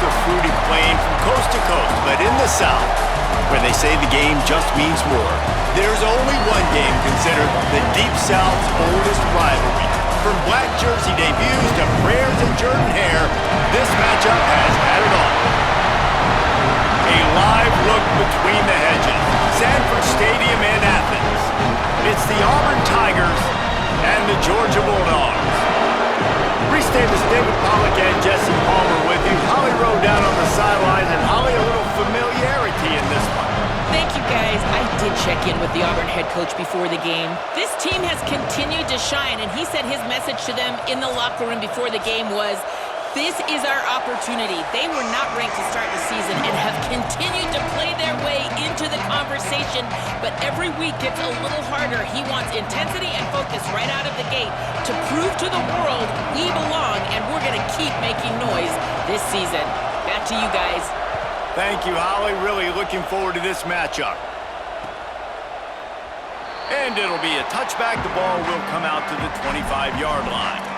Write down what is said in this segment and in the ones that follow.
the fruity plain from coast to coast, but in the South, where they say the game just means more, there's only one game considered the Deep South's oldest rivalry. From black jersey debuts to prayers and Jordan hair, this matchup has had it all. A live look between the hedges, Sanford Stadium in Athens. It's the Auburn Tigers and the Georgia Bulldogs. Reese Davis, David Pollack, and Jesse Palmer with you. Holly Rowe down on the sidelines, and Holly, a little familiarity in this one. Thank you, guys. I did check in with the Auburn head coach before the game. This team has continued to shine, and he said his message to them in the locker room before the game was, this is our opportunity. They were not ranked to start the season and have continued to play their way into the conversation, but every week gets a little harder. He wants intensity and focus right out of the gate to prove to the world we belong, and we're going to keep making noise this season. Back to you guys. Thank you, Holly. Really looking forward to this matchup. And it'll be a touchback. The ball will come out to the 25-yard line.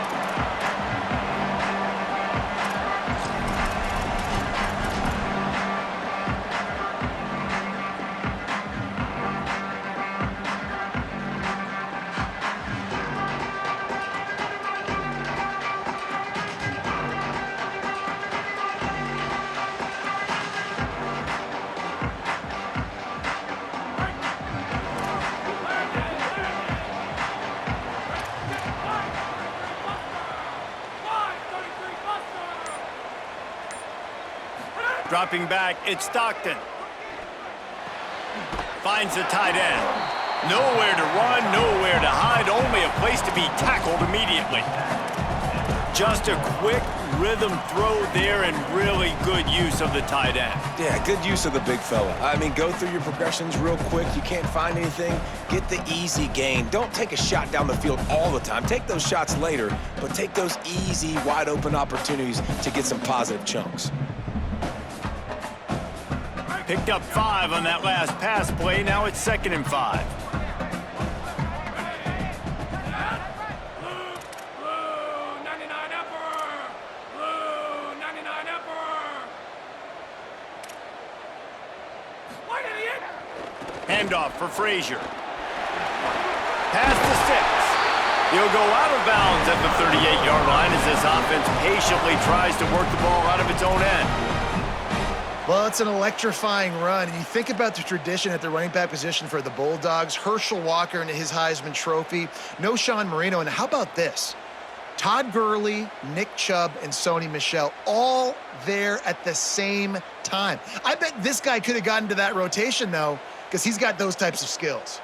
Dropping back, it's Stockton. Finds the tight end. Nowhere to run, nowhere to hide, only a place to be tackled immediately. Just a quick rhythm throw there and really good use of the tight end. Yeah, good use of the big fella. I mean, go through your progressions real quick. You can't find anything, get the easy gain. Don't take a shot down the field all the time. Take those shots later, but take those easy, wide open opportunities to get some positive chunks. Picked up 5 on that last pass play. Now it's 2nd and 5. Handoff for Frazier. Pass to 6. He'll go out of bounds at the 38-yard line as this offense patiently tries to work the ball out of its own end. Well, it's an electrifying run, and you think about the tradition at the running back position for the Bulldogs. Herschel Walker and his Heisman Trophy. No Sean Marino, and how about this? Todd Gurley, Nick Chubb, and Sony Michel all there at the same time. I bet this guy could have gotten to that rotation, though, because he's got those types of skills.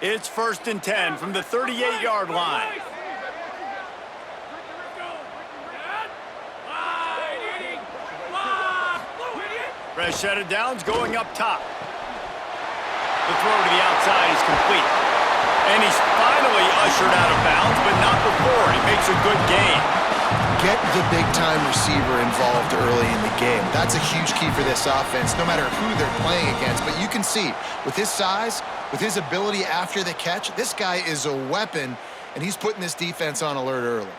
It's 1st and 10 from the 38-yard line. Fresh set of downs going up top. The throw to the outside is complete. And he's finally ushered out of bounds, but not before. He makes a good gain. Get the big-time receiver involved early in the game. That's a huge key for this offense, no matter who they're playing against. But you can see, with his size, with his ability after the catch, this guy is a weapon, and he's putting this defense on alert early.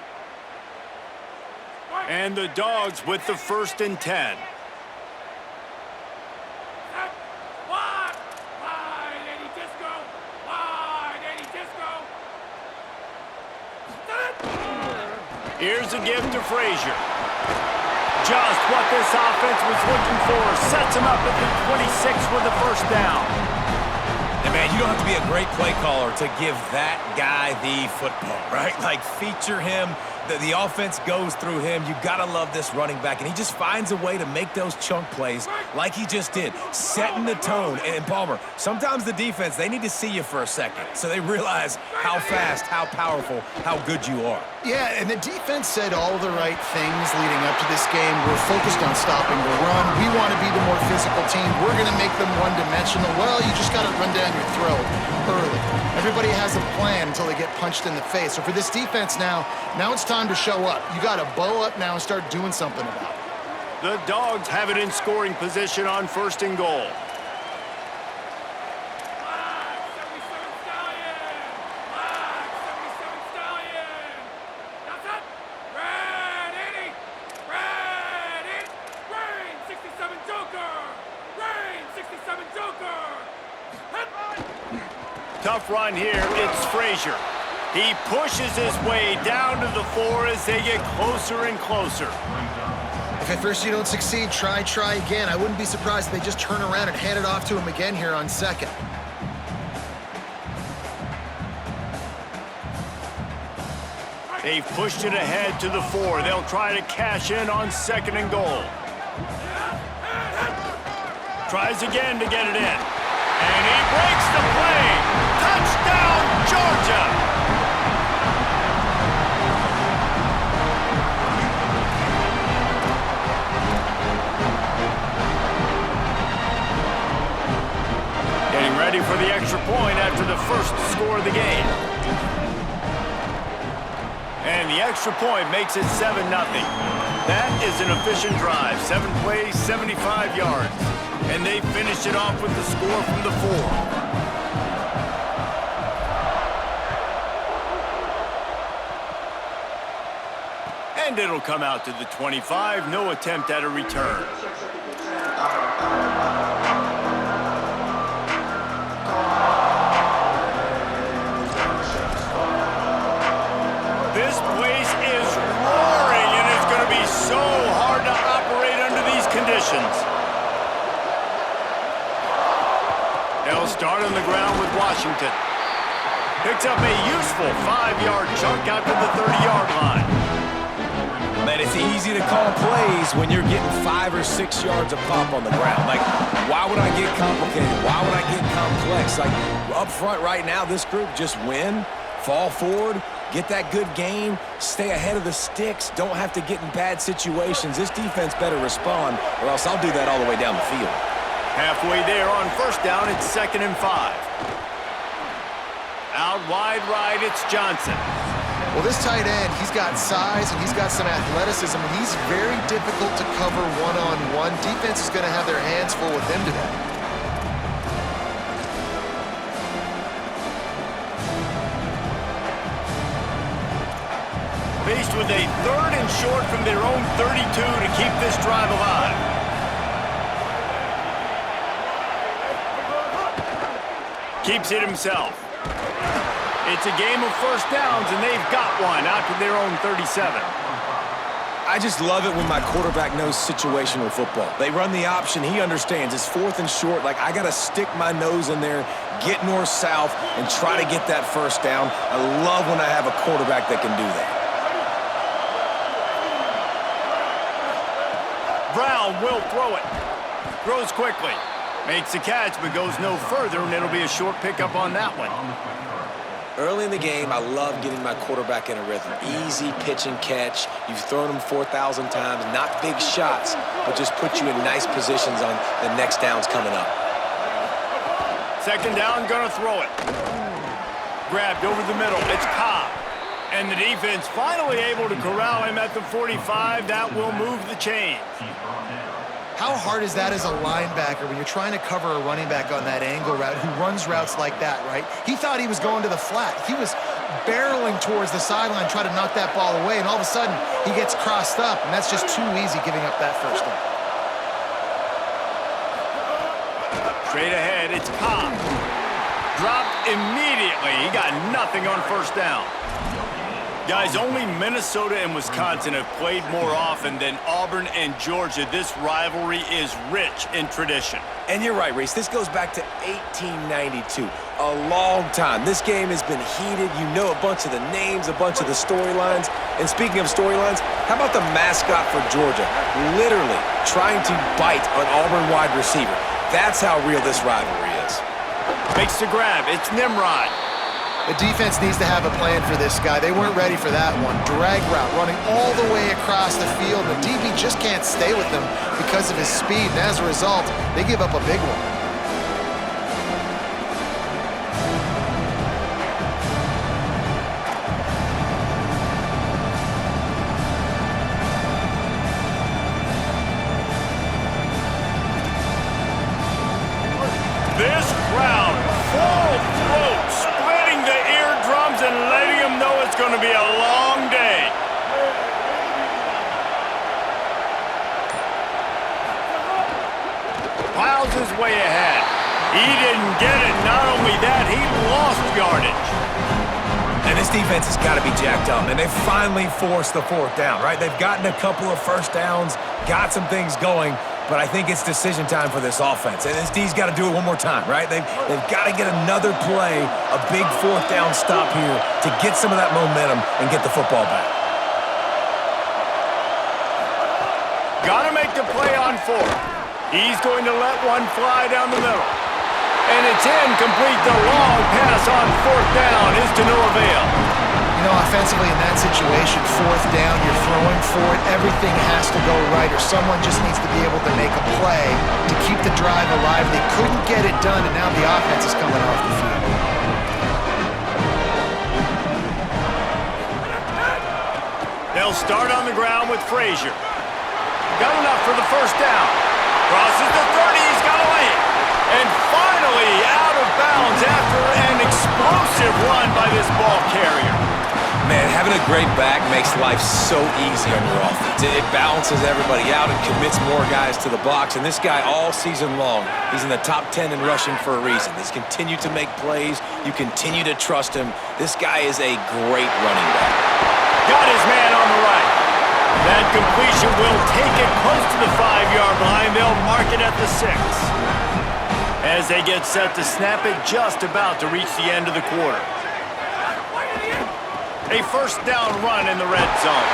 And the Dogs with the 1st and 10. Here's a give to Frazier. Just what this offense was looking for. Sets him up at the 26 with the 1st down. And man, you don't have to be a great play caller to give that guy the football, right? Like, feature him. The offense goes through him. You gotta love this running back, and he just finds a way to make those chunk plays like he just did, setting the tone. And Palmer, sometimes the defense, they need to see you for a second so they realize how fast, how powerful, how good you are. Yeah, and the defense said all the right things leading up to this game. We're focused on stopping the run. We want to be the more physical team. We're going to make them one-dimensional. Well, you just got to run down your throat early. Everybody has a plan until they get punched in the face. So for this defense now it's time to show up. You got to bow up now and start doing something about it. The Dogs have it in scoring position on 1st and goal. tough run here. It's Frazier. He pushes his way down to the 4 as they get closer and closer. If at first you don't succeed, try again. I wouldn't be surprised if they just turn around and hand it off to him again here on second. They've pushed it ahead to the 4. They'll try to cash in on 2nd and goal. Tries again to get it in. And he breaks the play. Touchdown, Georgia! Getting ready for the extra point after the first score of the game. And the extra point makes it 7-0. That is an efficient drive. 7 plays, 75 yards. And they finish it off with the score from the 4. And it'll come out to the 25. No attempt at a return. This place is roaring, and it's going to be so hard to operate under these conditions. They'll start on the ground with Washington. Picks up a useful 5-yard chunk out to the 30-yard line. Man, it's easy to call plays when you're getting 5 or 6 yards a pop on the ground. Like, why would I get complicated? Why would I get complex? Like, up front right now, this group just win, fall forward, get that good gain, stay ahead of the sticks, don't have to get in bad situations. This defense better respond, or else I'll do that all the way down the field. Halfway there on first down, it's 2nd and 5. Out wide right, it's Johnson. Well, this tight end, he's got size and he's got some athleticism, and he's very difficult to cover one-on-one. Defense is going to have their hands full with him today. Faced with a 3rd and short from their own 32 to keep this drive alive. Keeps it himself. It's a game of first downs, and they've got one out to their own 37. I just love it when my quarterback knows situational football. They run the option. He understands. It's 4th and short. Like, I got to stick my nose in there, get north-south, and try to get that first down. I love when I have a quarterback that can do that. Brown will throw it. Throws quickly. Makes the catch, but goes no further, and it'll be a short pickup on that one. Early in the game, I love getting my quarterback in a rhythm. Easy pitch and catch. You've thrown them 4,000 times. Not big shots, but just put you in nice positions on the next downs coming up. 2nd down, gonna throw it. Grabbed over the middle. It's Cobb. And the defense finally able to corral him at the 45. That will move the chains. How hard is that as a linebacker when you're trying to cover a running back on that angle route who runs routes like that, right? He thought he was going to the flat. He was barreling towards the sideline, trying to knock that ball away, and all of a sudden, he gets crossed up, and that's just too easy giving up that first down. Straight ahead, it's Cobb. Dropped immediately. He got nothing on first down. Guys, only Minnesota and Wisconsin have played more often than Auburn and Georgia. This rivalry is rich in tradition. And you're right, Reese. This goes back to 1892. A long time. This game has been heated. You know a bunch of the names, a bunch of the storylines. And speaking of storylines, how about the mascot for Georgia? Literally trying to bite an Auburn wide receiver. That's how real this rivalry is. Makes the grab. It's Nimrod. The defense needs to have a plan for this guy. They weren't ready for that one. Drag route running all the way across the field. The DB just can't stay with them because of his speed, and as a result, they give up a big one. This crowd, full throat, splitting the eardrums and letting them know it's going to be a long day. Piles his way ahead. He didn't get it. Not only that, he lost yardage. And this defense has got to be jacked up, and they finally forced the fourth down, right? They've gotten a couple of first downs, got some things going, but I think it's decision time for this offense. And this D's got to do it one more time, right? They've got to get another play, a big fourth down stop here to get some of that momentum and get the football back. Got to make the play on fourth. He's going to let one fly down the middle. And it's incomplete. The long pass on fourth down is to no avail. You know, offensively in that situation, fourth down, you're throwing for it. Everything has to go right, or someone just needs to be able to make a play to keep the drive alive. They couldn't get it done, and now the offense is coming off the field. They'll start on the ground with Frazier. Got enough for the first down. Crosses the 30. He's got to lay it. And finally out of bounds after an explosive run by this ball carrier. Man, having a great back makes life so easy on your offense. It balances everybody out and commits more guys to the box. And this guy all season long, he's in the top 10 in rushing for a reason. He's continued to make plays. You continue to trust him. This guy is a great running back. Got his man on the right. That completion will take it close to the 5-yard line. They'll mark it at the 6. As they get set to snap it, just about to reach the end of the quarter. A first down run in the red zone.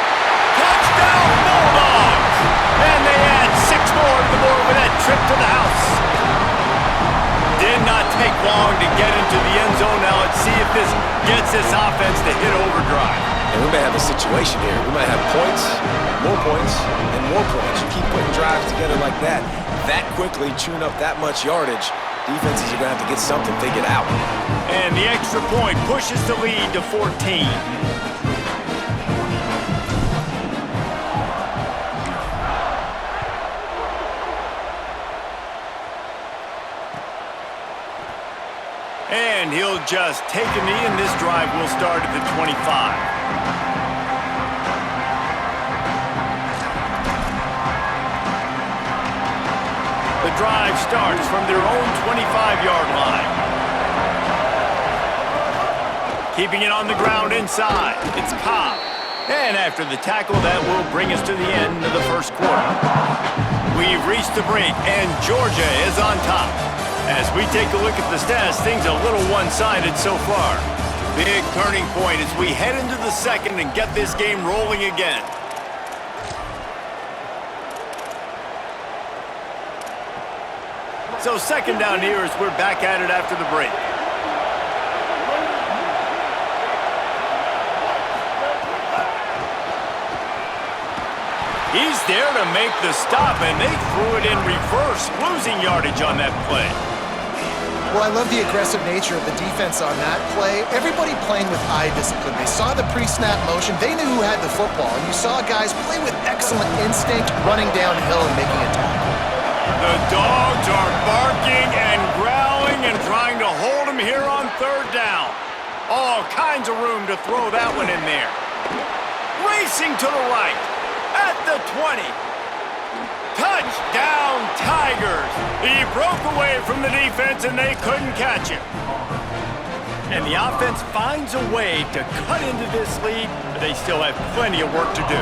Touchdown Bulldogs! And they add 6 more to the board with that trip to the house. Did not take long to get into the end zone. Now let's see if this gets this offense to hit overdrive. And we may have a situation here. We might have points, and more points. You keep putting drives together like that quickly, chewing up that much yardage, defenses are going to have to get something figured out. And the extra point pushes the lead to 14. And he'll just take a knee, and this drive will start at the 25. The drive starts from their own 25-yard line. Keeping it on the ground inside. It's Cobb. And after the tackle, that will bring us to the end of the first quarter. We've reached the break, and Georgia is on top. As we take a look at the stats, things a little one-sided so far. Big turning point as we head into the second and get this game rolling again. So second down here as we're back at it after the break. He's there to make the stop, and they threw it in reverse, losing yardage on that play. Well, I love the aggressive nature of the defense on that play. Everybody playing with eye discipline. They saw the pre-snap motion. They knew who had the football, and you saw guys play with excellent instinct, running downhill and making a tackle. The Dogs are barking and growling and trying to hold him here on third down. All kinds of room to throw that one in there. Racing to the right at the 20. Touchdown, Tigers! He broke away from the defense and they couldn't catch him. And the offense finds a way to cut into this lead, but they still have plenty of work to do.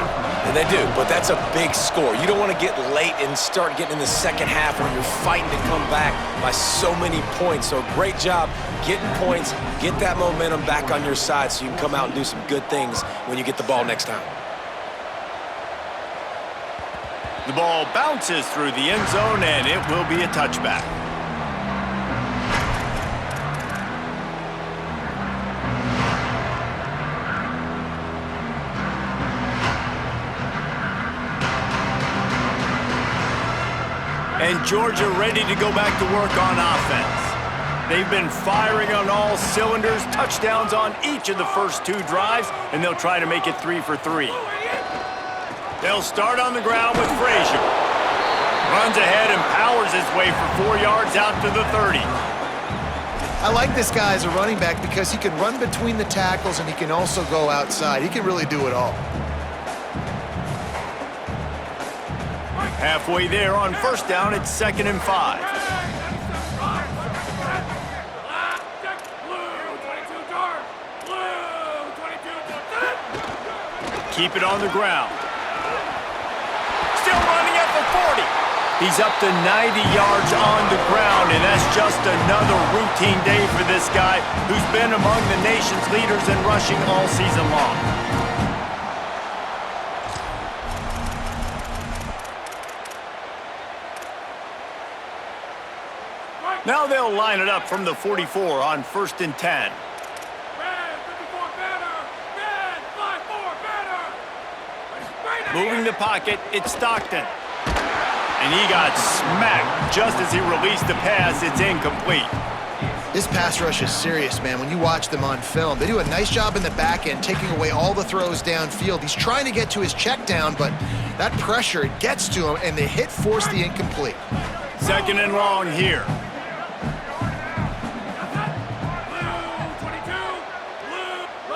And they do, but that's a big score. You don't want to get late and start getting in the second half when you're fighting to come back by so many points. So great job getting points, get that momentum back on your side so you can come out and do some good things when you get the ball next time. The ball bounces through the end zone, and it will be a touchback. And Georgia ready to go back to work on offense. They've been firing on all cylinders, touchdowns on each of the first 2 drives, and they'll try to make it 3 for 3. They'll start on the ground with Frazier. Runs ahead and powers his way for 4 yards out to the 30. I like this guy as a running back because he can run between the tackles and he can also go outside. He can really do it all. Halfway there on first down, it's 2nd and 5. keep it on the ground. Still running at the 40. He's up to 90 yards on the ground, and that's just another routine day for this guy who's been among the nation's leaders in rushing all season long. Now they'll line it up from the 44 on 1st and 10. Moving the pocket, it's Stockton. And he got smacked just as he released the pass. It's incomplete. This pass rush is serious, man. When you watch them on film, they do a nice job in the back end, taking away all the throws downfield. He's trying to get to his check down, but that pressure, it gets to him, and the hit forced the incomplete. 2nd and long here.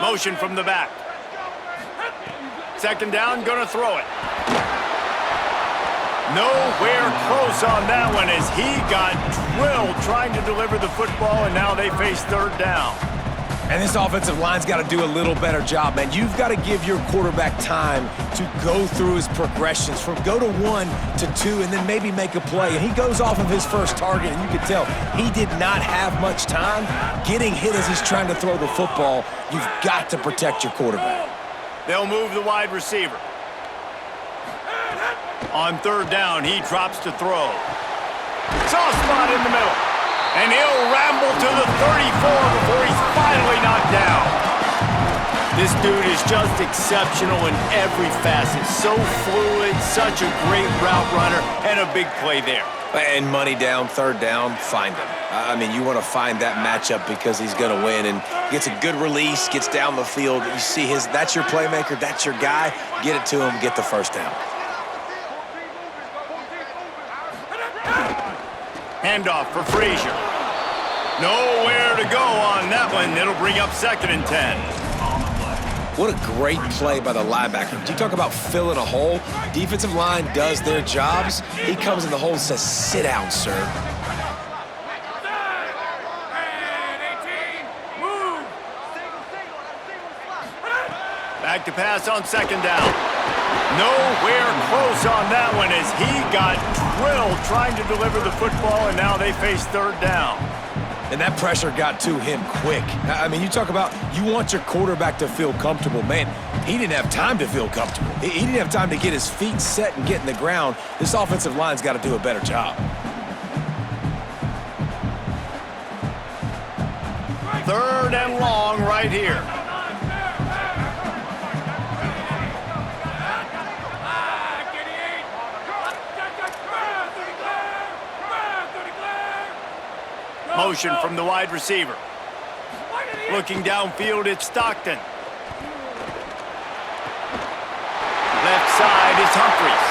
Motion from the back. 2nd down, gonna throw it. Nowhere close on that one as he got drilled trying to deliver the football, and now they face 3rd down. And this offensive line's got to do a little better job, man. You've got to give your quarterback time to go through his progressions from go to 1 to 2 and then maybe make a play. And he goes off of his first target, and you can tell he did not have much time getting hit as he's trying to throw the football. You've got to protect your quarterback. They'll move the wide receiver. On 3rd down, he drops to throw. Soft spot in the middle. And he'll ramble to the 34 before he's finally knocked down. This dude is just exceptional in every facet. So fluid, such a great route runner, and a big play there. And money down, 3rd down, find him. I mean, you want to find that matchup because he's going to win, and gets a good release, gets down the field. You see that's your playmaker, that's your guy. Get it to him, get the 1st down. Handoff for Frazier. Nowhere to go on that one. It'll bring up 2nd and 10. What a great play by the linebacker. You talk about filling a hole. Defensive line does their jobs. He comes in the hole and says, sit down, sir. Back to pass on 2nd down. Nowhere close on that one as he got drilled trying to deliver the football, and now they face 3rd down. And that pressure got to him quick. I mean, you talk about you want your quarterback to feel comfortable. Man, he didn't have time to feel comfortable. He didn't have time to get his feet set and get in the ground. This offensive line's got to do a better job. 3rd and long right here. Motion from the wide receiver. Looking downfield, it's Stockton. Left side is Humphries.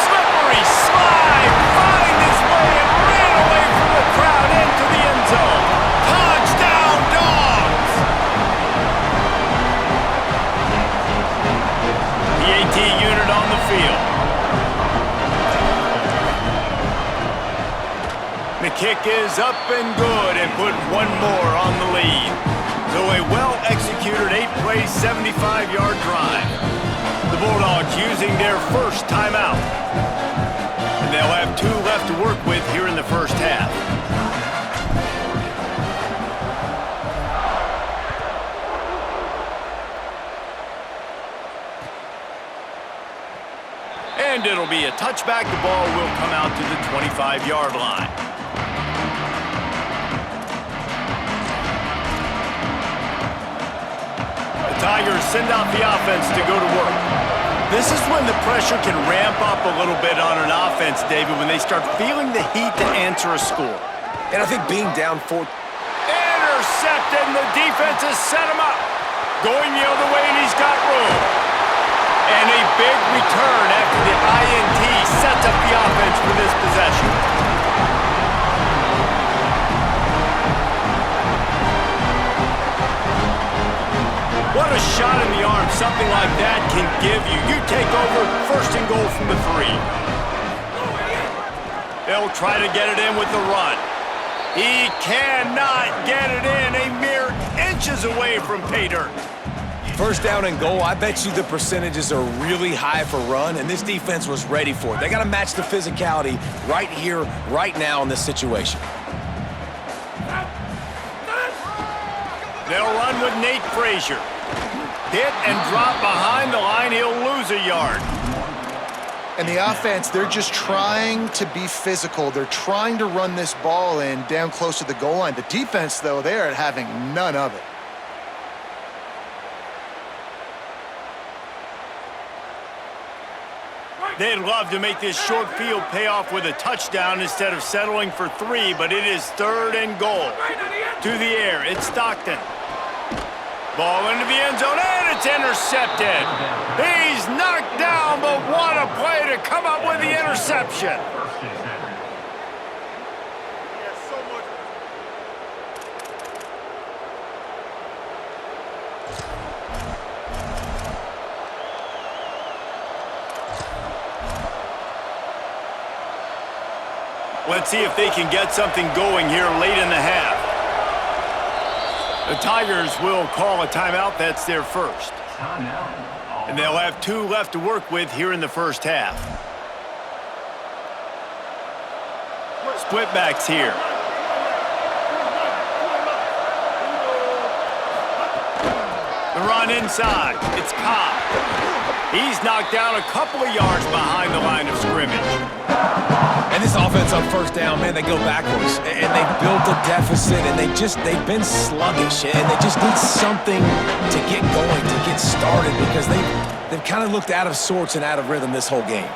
Slippery slide, find his way and ran away from the crowd into the end zone. Touchdown, Dogs! The AT unit on the field. The kick is up and good and put one more on the lead. So a well-executed 8-play, 75-yard drive. The Bulldogs using their first timeout. And they'll have 2 left to work with here in the first half. And it'll be a touchback. The ball will come out to the 25-yard line. Tigers send out the offense to go to work. This is when the pressure can ramp up a little bit on an offense, David, when they start feeling the heat to answer a score. And I think being down 4... Intercepted, and the defense has set him up. Going the other way, and he's got room. And a big return after the INT sets up the offense for this possession. What a shot in the arm something like that can give you. You take over 1st and goal from the 3. They'll try to get it in with the run. He cannot get it in. A mere inches away from pay dirt. First down and goal, I bet you the percentages are really high for run, and this defense was ready for it. They got to match the physicality right here, right now in this situation. They'll run with Nate Frazier. Hit and drop behind the line. He'll lose a yard. And the offense, they're just trying to be physical. They're trying to run this ball in down close to the goal line. The defense, though, they are having none of it. They'd love to make this short field pay off with a touchdown instead of settling for 3, but it is 3rd and goal. To the air, it's Stockton. Ball into the end zone, and it's intercepted. He's knocked down, but what a play to come up with the interception. Let's see if they can get something going here late in the half. The Tigers will call a timeout. That's their first. And they'll have 2 left to work with here in the first half. Split backs here. The run inside. It's Cobb. He's knocked down a couple of yards behind the line of scrimmage. And this offense on first down, man, they go backwards. And they built a deficit, and they've been sluggish. And they just need something to get going, to get started, because they've kind of looked out of sorts and out of rhythm this whole game.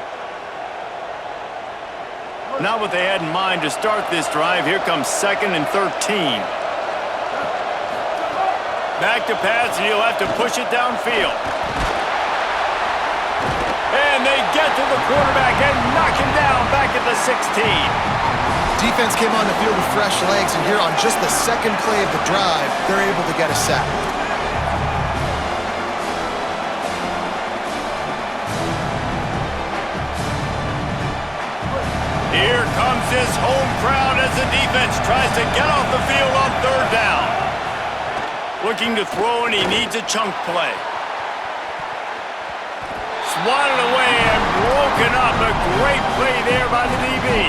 Not what they had in mind to start this drive. Here comes 2nd and 13. Back to pass, and he'll have to push it downfield. And they get to the quarterback and knock him down back at the 16. Defense came on the field with fresh legs, and here on just the second play of the drive, they're able to get a sack. Here comes this home crowd as the defense tries to get off the field on 3rd down. Looking to throw, and he needs a chunk play. Swatted away and broken up. A great play there by the DB.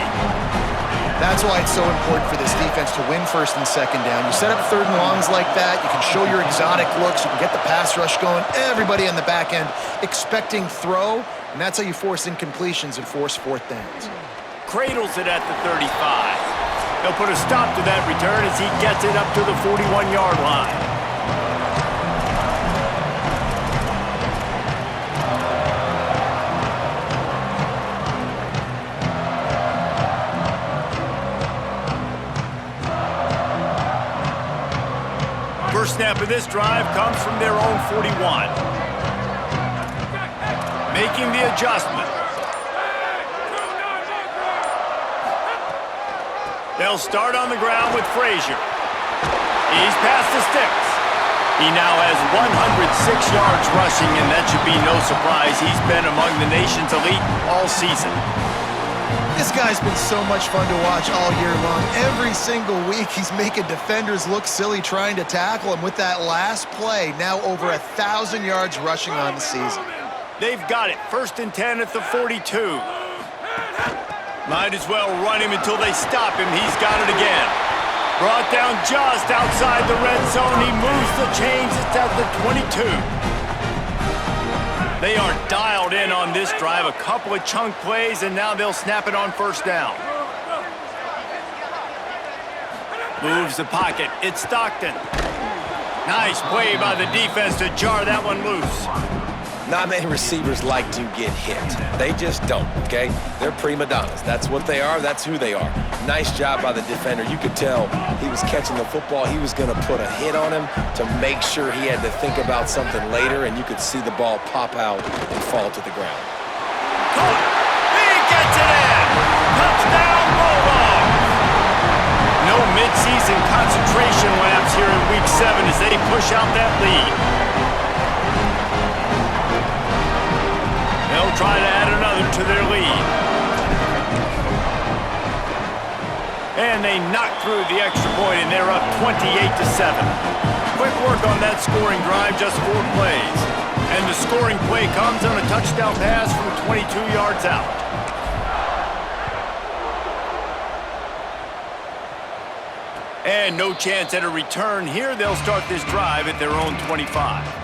That's why it's so important for this defense to win 1st and 2nd down. You set up 3rd and longs like that. You can show your exotic looks. You can get the pass rush going. Everybody on the back end expecting throw, and that's how you force incompletions and force 4th downs. Cradles it at the 35. He'll put a stop to that return as he gets it up to the 41-yard line. First snap of this drive comes from their own 41. Making the adjustment. They'll start on the ground with Frazier. He's past the sticks. He now has 106 yards rushing, and that should be no surprise. He's been among the nation's elite all season. This guy's been so much fun to watch all year long. Every single week, he's making defenders look silly trying to tackle him. With that last play, now over 1,000 yards rushing on the season. They've got it. 1st and 10 at the 42. Might as well run him until they stop him. He's got it again. Brought down just outside the red zone. He moves the chains. It's at the 22. They are dialed in on this drive. A couple of chunk plays, and now they'll snap it on 1st down. Moves the pocket. It's Stockton. Nice play by the defense to jar that one loose. Not many receivers like to get hit. They just don't, okay? They're prima donnas. That's what they are. That's who they are. Nice job by the defender. You could tell he was catching the football. He was going to put a hit on him to make sure he had to think about something later, and you could see the ball pop out and fall to the ground. He gets it in! Touchdown, Bulldogs! No midseason concentration laps here in Week 7 as they push out that lead. They'll try to add another to their lead. And they knock through the extra point, and they're up 28-7. quick work on that scoring drive, just 4 plays. And the scoring play comes on a touchdown pass from 22 yards out. And no chance at a return here. They'll start this drive at their own 25.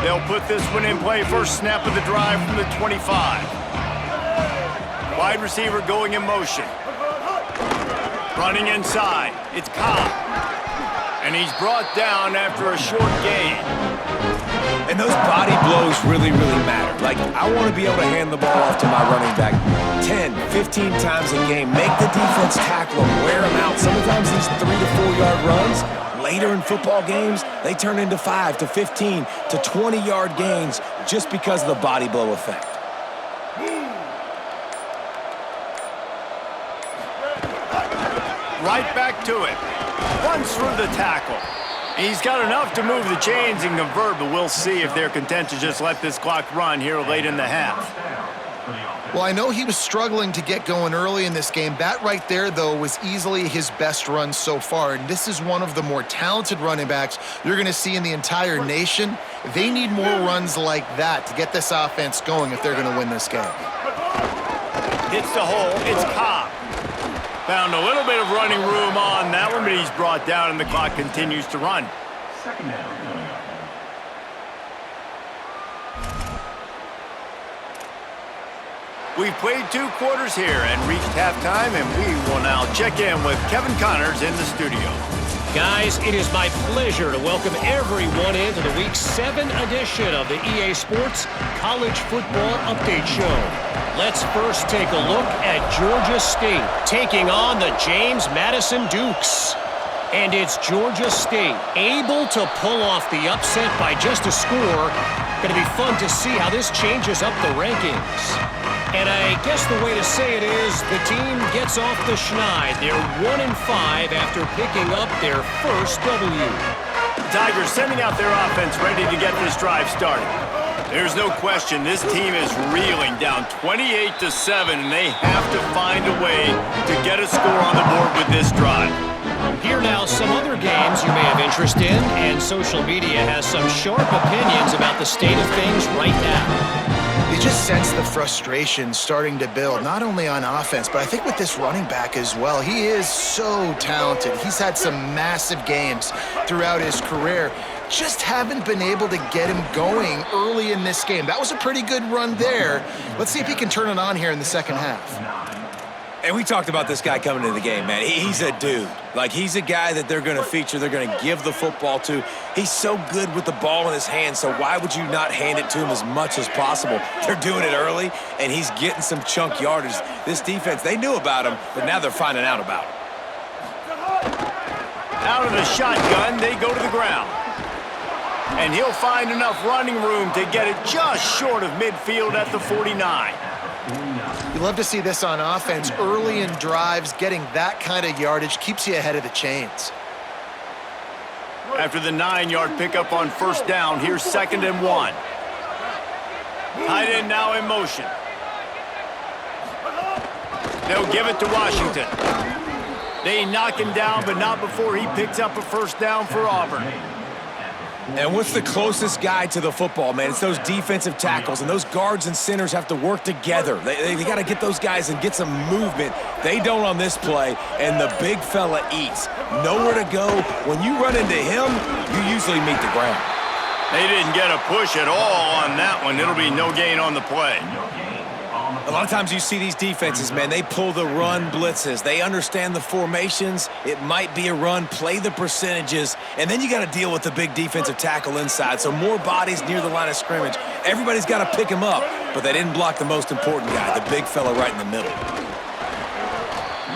They'll put this one in play. First snap of the drive from the 25. Wide receiver going in motion. Running inside. It's Cobb. And he's brought down after a short gain. And those body blows really, really matter. Like, I want to be able to hand the ball off to my running back 10, 15 times a game. Make the defense tackle them, wear them out. Sometimes these 3 to 4 yard runs, later in football games, they turn into 5 to 15 to 20-yard gains just because of the body blow effect. Right back to it. Runs through the tackle. He's got enough to move the chains and convert, but we'll see if they're content to just let this clock run here late in the half. Well, I know he was struggling to get going early in this game. That right there, though, was easily his best run so far. And this is one of the more talented running backs you're going to see in the entire nation. They need more runs like that to get this offense going if they're going to win this game. Hits the hole. It's Cobb. Found a little bit of running room on that one, but he's brought down and the clock continues to run. We've played 2 quarters here and reached halftime, and we will now check in with Kevin Connors in the studio. Guys, it is my pleasure to welcome everyone into the Week 7 edition of the EA Sports College Football Update Show. Let's first take a look at Georgia State taking on the James Madison Dukes. And it's Georgia State able to pull off the upset by just a score. Going to be fun to see how this changes up the rankings. And I guess the way to say it is the team gets off the schneid. They're 1-5 after picking up their first W. Tigers sending out their offense ready to get this drive started. There's no question this team is reeling down 28-7, and they have to find a way to get a score on the board with this drive. Here now some other games you may have interest in, and social media has some sharp opinions about the state of things right now. You just sense the frustration starting to build, not only on offense, but I think with this running back as well. He is so talented. He's had some massive games throughout his career. Just haven't been able to get him going early in this game. That was a pretty good run there. Let's see if he can turn it on here in the second half. And we talked about this guy coming into the game, man. He's a dude. Like, he's a guy that they're going to feature, they're going to give the football to. He's so good with the ball in his hands, so why would you not hand it to him as much as possible? They're doing it early, and he's getting some chunk yardage. This defense, they knew about him, but now they're finding out about him. Out of the shotgun, they go to the ground. And he'll find enough running room to get it just short of midfield at the 49. You love to see this on offense. Early in drives, getting that kind of yardage keeps you ahead of the chains. After the 9-yard pickup on first down, here's 2nd and 1. Tight end now in motion. They'll give it to Washington. They knock him down, but not before he picks up a first down for Auburn. And what's the closest guy to the football, man? It's those defensive tackles, and those guards and centers have to work together. They got to get those guys and get some movement. They don't on this play, and the big fella eats. Nowhere to go. When you run into him, you usually meet the ground. They didn't get a push at all on that one. It'll be no gain on the play. A lot of times you see these defenses, man, they pull the run blitzes. They understand the formations. It might be a run, play the percentages, and then you got to deal with the big defensive tackle inside. So more bodies near the line of scrimmage. Everybody's got to pick him up, but they didn't block the most important guy, the big fella right in the middle.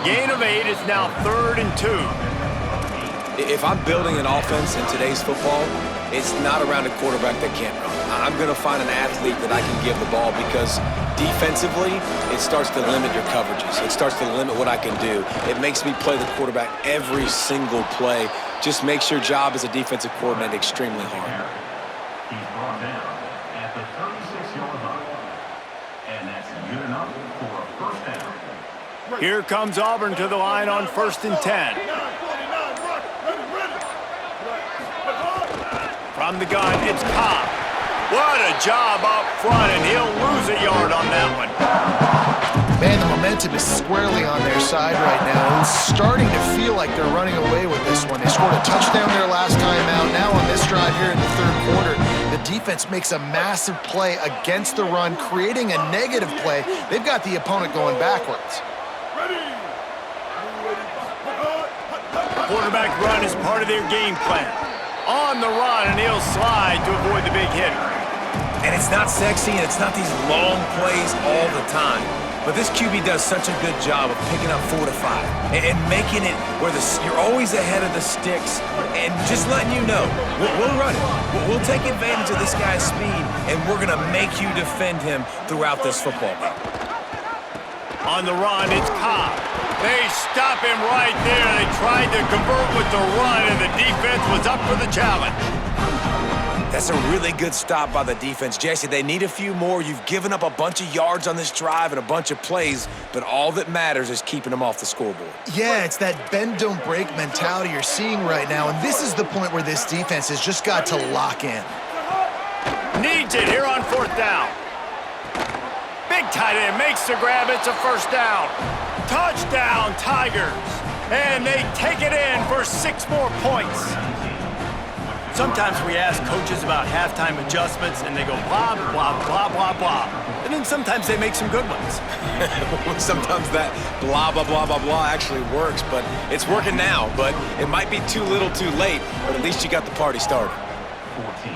Gain of 8 is now 3rd and 2. If I'm building an offense in today's football, it's not around a quarterback that can't run. I'm going to find an athlete that I can give the ball because defensively, it starts to limit your coverages. It starts to limit what I can do. It makes me play the quarterback every single play. Just makes your job as a defensive coordinator extremely hard. Here comes Auburn to the line on 1st and 10. From the gun, it's Cobb. What a job up front, and he'll lose a yard on that one. Man, the momentum is squarely on their side right now. It's starting to feel like they're running away with this one. They scored a touchdown their last time out. Now on this drive here in the third quarter, the defense makes a massive play against the run, creating a negative play. They've got the opponent going backwards. Quarterback run is part of their game plan. On the run, and he'll slide to avoid the big hit. And it's not sexy, and it's not these long plays all the time. But this QB does such a good job of picking up 4 to 5 and making it where you're always ahead of the sticks and just letting you know, we'll run it. We'll take advantage of this guy's speed, and we're going to make you defend him throughout this football game. On the run, it's Cobb. They stop him right there. They tried to convert with the run, and the defense was up for the challenge. That's a really good stop by the defense. Jesse, they need a few more. You've given up a bunch of yards on this drive and a bunch of plays, but all that matters is keeping them off the scoreboard. Yeah, it's that bend, don't break mentality you're seeing right now, and this is the point where this defense has just got to lock in. Needs it here on 4th down. Big tight end makes the grab. It's a 1st down. Touchdown, Tigers. And they take it in for 6 more points. Sometimes we ask coaches about halftime adjustments, and they go blah, blah, blah, blah, blah. And then sometimes they make some good ones. Sometimes that blah, blah, blah, blah, blah actually works, but it's working now. But it might be too little too late, but at least you got the party started. 14.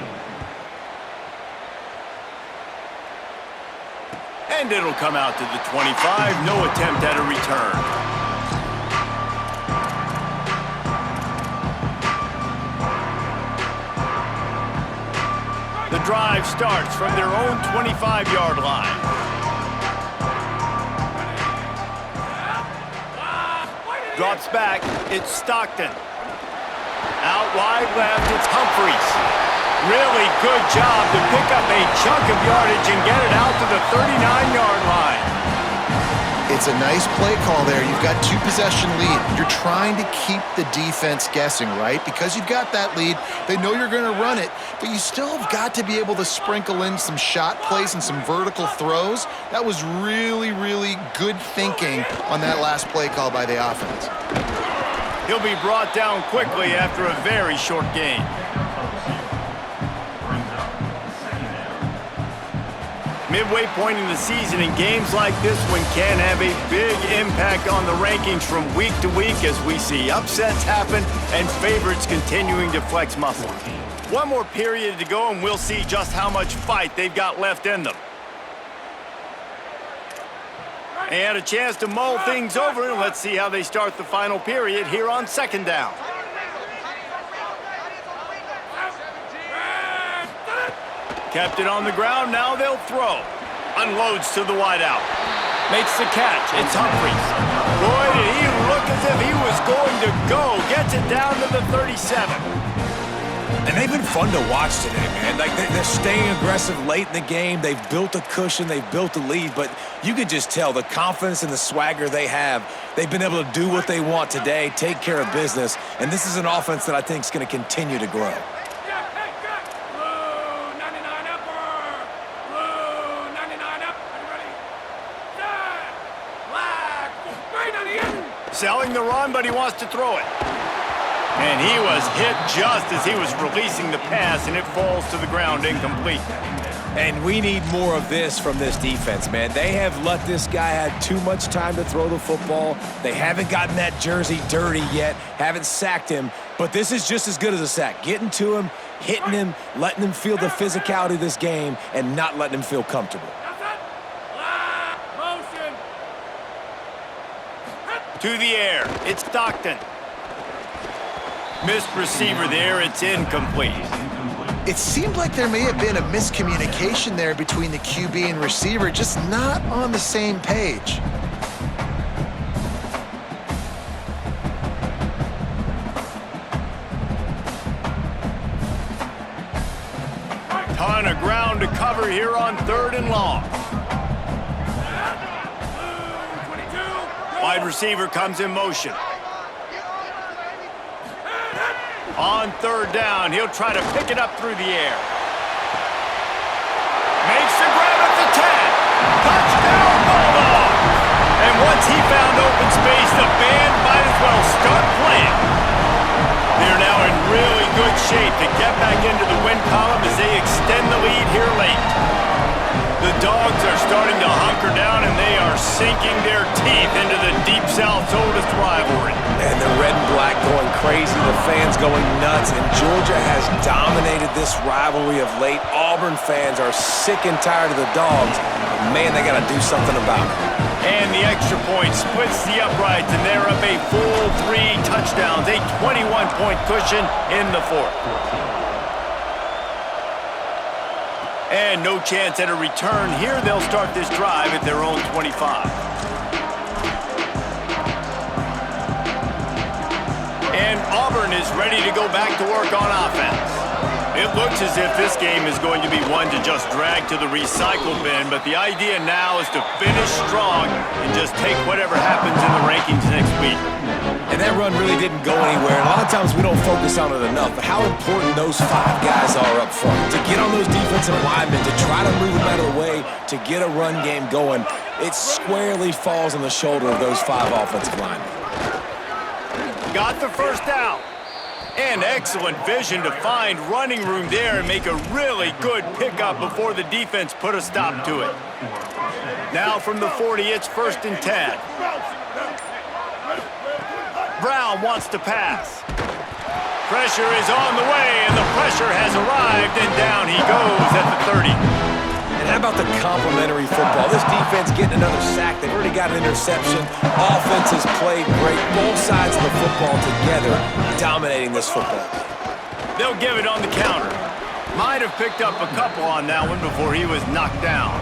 And it'll come out to the 25. No attempt at a return. The drive starts from their own 25-yard line. Drops back, it's Stockton. Out wide left, it's Humphreys. Really good job to pick up a chunk of yardage and get it out to the 39-yard line. It's a nice play call there. You've got 2-possession lead. You're trying to keep the defense guessing, right? Because you've got that lead, they know you're going to run it, but you still have got to be able to sprinkle in some shot plays and some vertical throws. That was really, really good thinking on that last play call by the offense. He'll be brought down quickly after a very short gain. Midway point in the season, and games like this one can have a big impact on the rankings from week to week as we see upsets happen and favorites continuing to flex muscle. One more period to go, and we'll see just how much fight they've got left in them. They had a chance to mull things over, and let's see how they start the final period here on 2nd down. Kept it on the ground, now they'll throw. Unloads to the wideout. Makes the catch, it's Humphreys. Boy, did he look as if he was going to go. Gets it down to the 37. And they've been fun to watch today, man. Like, they're staying aggressive late in the game. They've built a cushion, they've built a lead, but you could just tell the confidence and the swagger they have. They've been able to do what they want today, take care of business, and this is an offense that I think is going to continue to grow. Selling the run, but he wants to throw it. And he was hit just as he was releasing the pass, and it falls to the ground incomplete. And we need more of this from this defense, man. They have let this guy have too much time to throw the football. They haven't gotten that jersey dirty yet, haven't sacked him, but this is just as good as a sack. Getting to him, hitting him, letting him feel the physicality of this game, and not letting him feel comfortable. To the air, it's Stockton. Missed receiver there, it's incomplete. It seemed like there may have been a miscommunication there between the QB and receiver, just not on the same page. Ton of ground to cover here on 3rd and long. Wide receiver comes in motion. On third down, he'll try to pick it up through the air. Makes the grab at the 10. Touchdown, Bulldog! And once he found open space, the band might as well start playing. They're now in really good shape to get back into the win column as they extend the lead here late. The Dogs are starting to hunker down, and they are sinking their teeth into the Deep South's oldest rivalry. And the red and black going crazy, the fans going nuts, and Georgia has dominated this rivalry of late. Auburn fans are sick and tired of the Dogs, but man, they got to do something about it. And the extra point splits the uprights, and they're up a full 3 touchdowns, a 21-point cushion in the fourth. And no chance at a return here. They'll start this drive at their own 25. And Auburn is ready to go back to work on offense. It looks as if this game is going to be one to just drag to the recycle bin, but the idea now is to finish strong and just take whatever happens in the rankings next week. And that run really didn't go anywhere. And a lot of times we don't focus on it enough, but how important those 5 guys are up front. To get on those defensive linemen, to try to move them out of the way, to get a run game going, it squarely falls on the shoulder of those 5 offensive linemen. Got the first down. And excellent vision to find running room there and make a really good pickup before the defense put a stop to it. Now from the 40, it's 1st and 10. Brown wants to pass. Pressure is on the way, and the pressure has arrived, and down he goes at the 30. And how about the complementary football? This defense getting another sack. They've already got an interception. Offense has played great. Both sides of the football together dominating this football. They'll give it on the counter. Might have picked up a couple on that one before he was knocked down.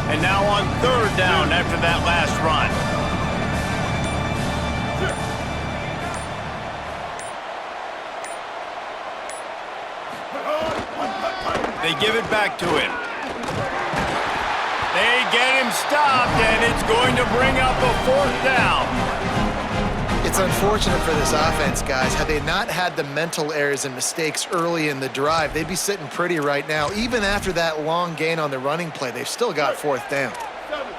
And now on 3rd down after that last run. They give it back to him. They get him stopped, and it's going to bring up a 4th down. It's unfortunate for this offense, guys. Had they not had the mental errors and mistakes early in the drive, they'd be sitting pretty right now. Even after that long gain on the running play, they've still got 4th down.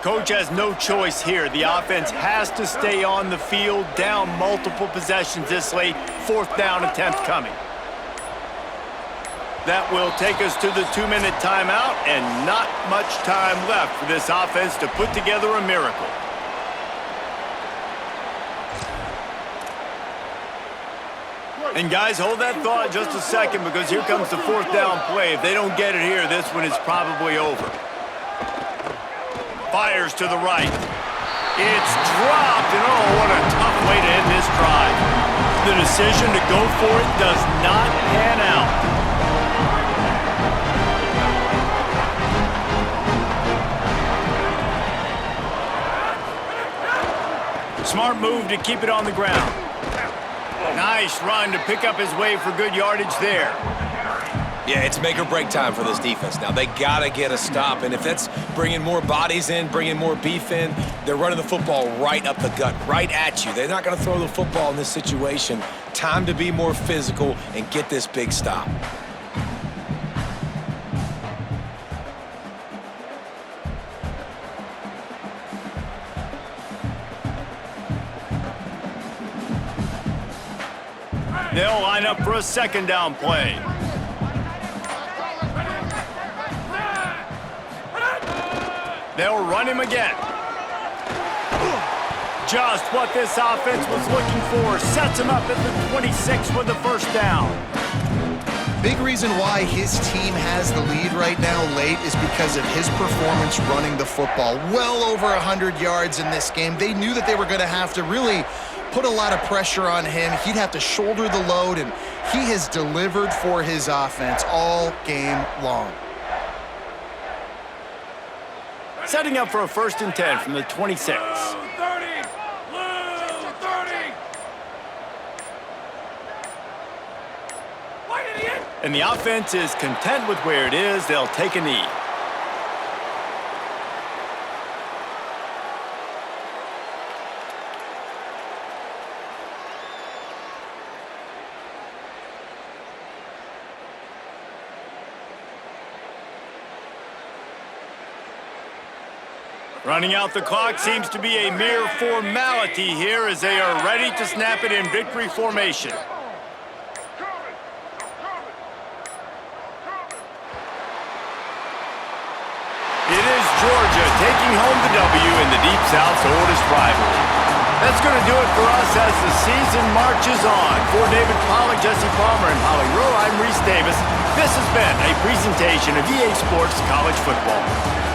Coach has no choice here. The offense has to stay on the field, down multiple possessions this late. 4th down attempt coming. That will take us to the 2-minute timeout, and not much time left for this offense to put together a miracle. And guys, hold that thought just a second, because here comes the 4th down play. If they don't get it here, this one is probably over. Fires to the right. It's dropped, and oh, what a tough way to end this drive. The decision to go for it does not pan out. Smart move to keep it on the ground. Nice run to pick up his way for good yardage there. Yeah, it's make or break time for this defense now. They got to get a stop, and if that's bringing more bodies in, bringing more beef in, they're running the football right up the gut, right at you. They're not going to throw the football in this situation. Time to be more physical and get this big stop. They'll line up for a 2nd down play. They'll run him again. Just what this offense was looking for. Sets him up at the 26 with the 1st down. Big reason why his team has the lead right now late is because of his performance running the football. Well over 100 yards in this game. They knew that they were going to have to really put a lot of pressure on him. He'd have to shoulder the load, and he has delivered for his offense all game long. Setting up for a 1st and 10 from the 26. And the offense is content with where it is. They'll take a knee. Running out the clock seems to be a mere formality here as they are ready to snap it in victory formation. It is Georgia taking home the W in the Deep South's oldest rivalry. That's going to do it for us as the season marches on. For David Pollack, Jesse Palmer, and Holly Rowe, I'm Reese Davis. This has been a presentation of EA Sports College Football.